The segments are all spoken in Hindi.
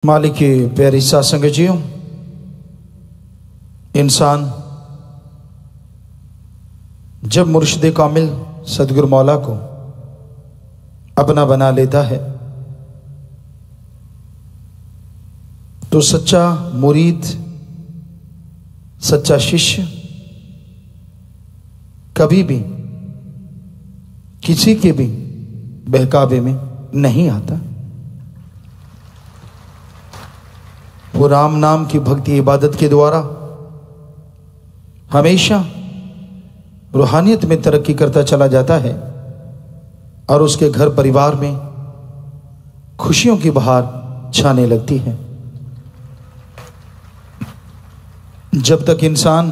मालिक की प्यारी साथ संगतियों, इंसान जब मुर्शिद कामिल सदगुरु मौला को अपना बना लेता है तो सच्चा मुरीद, सच्चा शिष्य कभी भी किसी के भी बहकावे में नहीं आता। वो राम नाम की भक्ति इबादत के द्वारा हमेशा रूहानियत में तरक्की करता चला जाता है और उसके घर परिवार में खुशियों की बहार छाने लगती है। जब तक इंसान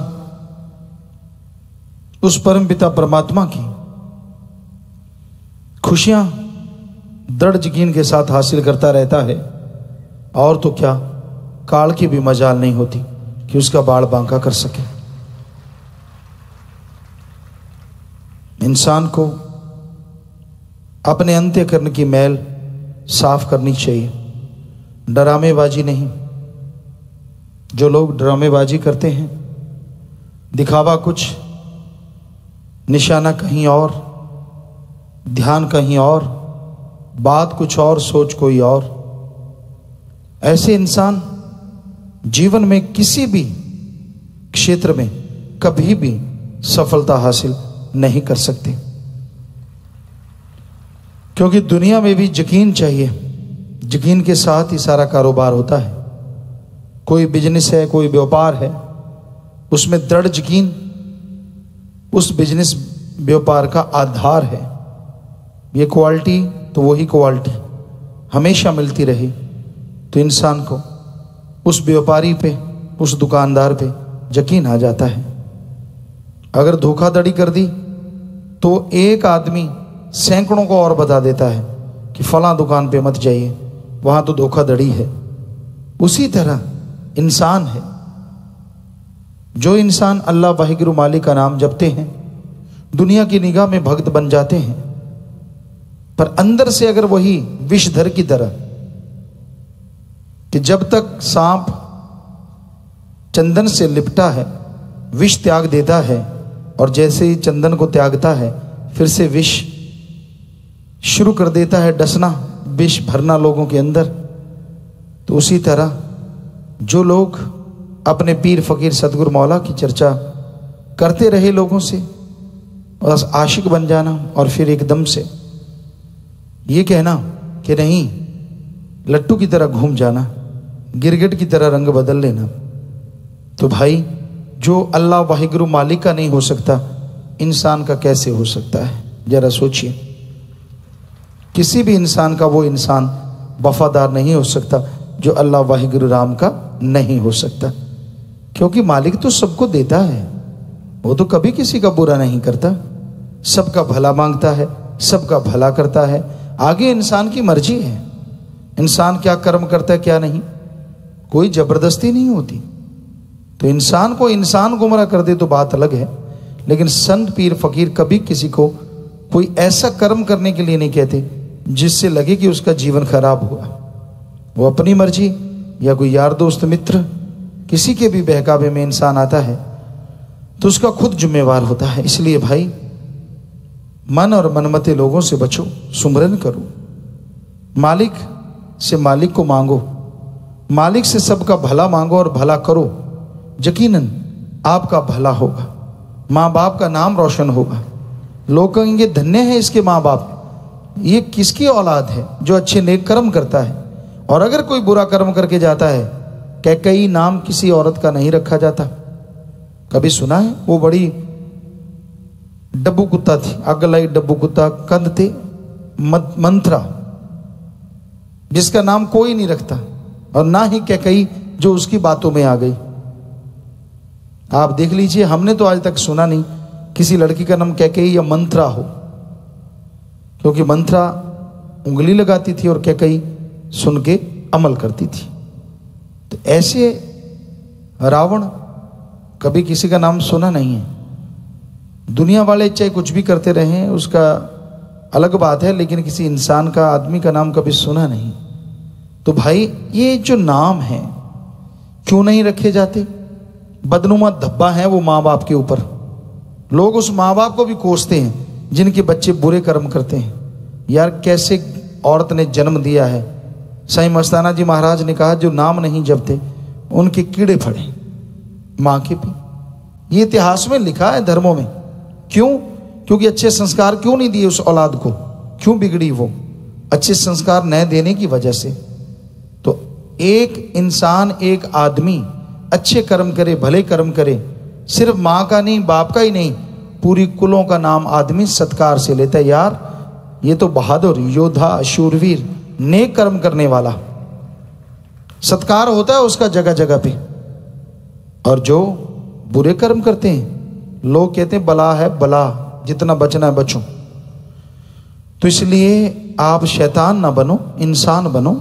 उस परमपिता परमात्मा की खुशियां दृढ़ यकीन के साथ हासिल करता रहता है, और तो क्या काल की भी मजाल नहीं होती कि उसका बाड़ बांका कर सके। इंसान को अपने अंतःकरण की मैल साफ करनी चाहिए, डरामेबाजी नहीं। जो लोग ड्रामेबाजी करते हैं, दिखावा कुछ, निशाना कहीं और, ध्यान कहीं और, बात कुछ और, सोच कोई और, ऐसे इंसान जीवन में किसी भी क्षेत्र में कभी भी सफलता हासिल नहीं कर सकते। क्योंकि दुनिया में भी यकीन चाहिए, यकीन के साथ ही सारा कारोबार होता है। कोई बिजनेस है, कोई व्यापार है, उसमें दृढ़ यकीन उस बिजनेस व्यापार का आधार है। ये क्वालिटी तो वही क्वालिटी हमेशा मिलती रही तो इंसान को उस व्यापारी पे, उस दुकानदार पे यकीन आ जाता है। अगर धोखाधड़ी कर दी तो एक आदमी सैकड़ों को और बता देता है कि फलां दुकान पे मत जाइए, वहां तो धोखाधड़ी है। उसी तरह इंसान है। जो इंसान अल्लाह वाहिगुरु मालिक का नाम जपते हैं, दुनिया की निगाह में भक्त बन जाते हैं, पर अंदर से अगर वही विषधर की तरह कि जब तक सांप चंदन से लिपटा है विष त्याग देता है, और जैसे ही चंदन को त्यागता है फिर से विष शुरू कर देता है डसना, विष भरना लोगों के अंदर। तो उसी तरह जो लोग अपने पीर फकीर सदगुरु मौला की चर्चा करते रहे लोगों से, और आशिक बन जाना और फिर एकदम से ये कहना कि नहीं, लट्टू की तरह घूम जाना, गिरगिट की तरह रंग बदल लेना, तो भाई जो अल्लाह वाहिगुरु मालिक का नहीं हो सकता, इंसान का कैसे हो सकता है? जरा सोचिए। किसी भी इंसान का वो इंसान वफादार नहीं हो सकता जो अल्लाह वाहिगुरु राम का नहीं हो सकता। क्योंकि मालिक तो सबको देता है, वो तो कभी किसी का बुरा नहीं करता, सबका भला मांगता है, सबका भला करता है। आगे इंसान की मर्जी है, इंसान क्या कर्म करता है क्या नहीं, कोई जबरदस्ती नहीं होती। तो इंसान को इंसान गुमराह कर दे तो बात अलग है, लेकिन संत पीर फकीर कभी किसी को कोई ऐसा कर्म करने के लिए नहीं कहते जिससे लगे कि उसका जीवन खराब हुआ। वो अपनी मर्जी या कोई यार दोस्त मित्र किसी के भी बहकावे में इंसान आता है तो उसका खुद जिम्मेवार होता है। इसलिए भाई मन और मनमते लोगों से बचो, सुमरन करो, मालिक से मालिक को मांगो, मालिक से सबका भला मांगो और भला करो। यकीनन आपका भला होगा, माँ बाप का नाम रोशन होगा। लोग कहेंगे धन्य है इसके माँ बाप, ये किसकी औलाद है जो अच्छे नेक कर्म करता है। और अगर कोई बुरा कर्म करके जाता है, कैकई नाम किसी औरत का नहीं रखा जाता। कभी सुना है? वो बड़ी डब्बू कुत्ता थी, अगलाई डब्बू कुत्ता, कंद थे मंत्रा, जिसका नाम कोई नहीं रखता, और ना ही कैकई जो उसकी बातों में आ गई। आप देख लीजिए, हमने तो आज तक सुना नहीं किसी लड़की का नाम कैकई या मंत्रा हो, क्योंकि मंत्रा उंगली लगाती थी और कैकई सुन के अमल करती थी। तो ऐसे रावण कभी किसी का नाम सुना नहीं है। दुनिया वाले चाहे कुछ भी करते रहें, उसका अलग बात है, लेकिन किसी इंसान का, आदमी का नाम कभी सुना नहीं। तो भाई ये जो नाम है क्यों नहीं रखे जाते? बदनुमा धब्बा है वो माँ बाप के ऊपर। लोग उस माँ बाप को भी कोसते हैं जिनके बच्चे बुरे कर्म करते हैं। यार कैसे औरत ने जन्म दिया है। साईं मस्ताना जी महाराज ने कहा जो नाम नहीं जपते उनके कीड़े फड़े माँ के भी। ये इतिहास में लिखा है, धर्मों में। क्यों? क्योंकि अच्छे संस्कार क्यों नहीं दिए उस औलाद को, क्यों बिगड़ी वो? अच्छे संस्कार न देने की वजह से। तो एक इंसान, एक आदमी अच्छे कर्म करे, भले कर्म करे, सिर्फ माँ का नहीं, बाप का ही नहीं, पूरी कुलों का नाम आदमी सत्कार से लेता है। यार ये तो बहादुर, योद्धा, शूरवीर, नेक कर्म करने वाला, सत्कार होता है उसका जगह जगह पे। और जो बुरे कर्म करते हैं, लोग कहते हैं बला है बला, जितना बचना है बचो। तो इसलिए आप शैतान ना बनो, इंसान बनो,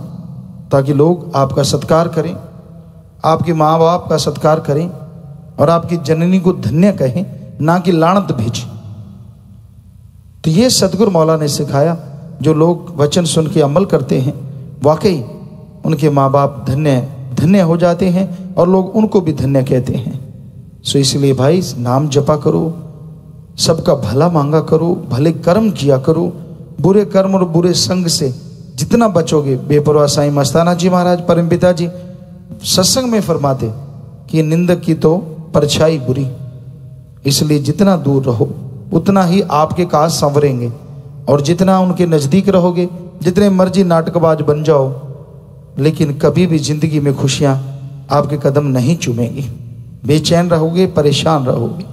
ताकि लोग आपका सत्कार करें, आपके माँ बाप का सत्कार करें और आपकी जननी को धन्य कहें, ना कि लानत भेजें। तो ये सतगुरु मौला ने सिखाया। जो लोग वचन सुन के अमल करते हैं, वाकई उनके माँ बाप धन्य धन्य हो जाते हैं और लोग उनको भी धन्य कहते हैं। सो इसलिए भाई नाम जपा करो, सबका भला मांगा करो, भले कर्म किया करो। बुरे कर्म और बुरे संग से जितना बचोगे, बेपरवाह साईं मस्ताना जी महाराज परम पिता जी सत्संग में फरमाते कि निंदक की तो परछाई बुरी, इसलिए जितना दूर रहो उतना ही आपके काज संवरेंगे। और जितना उनके नजदीक रहोगे, जितने मर्जी नाटकबाज बन जाओ, लेकिन कभी भी जिंदगी में खुशियां आपके कदम नहीं चूमेंगी। बेचैन रहोगे, परेशान रहोगे।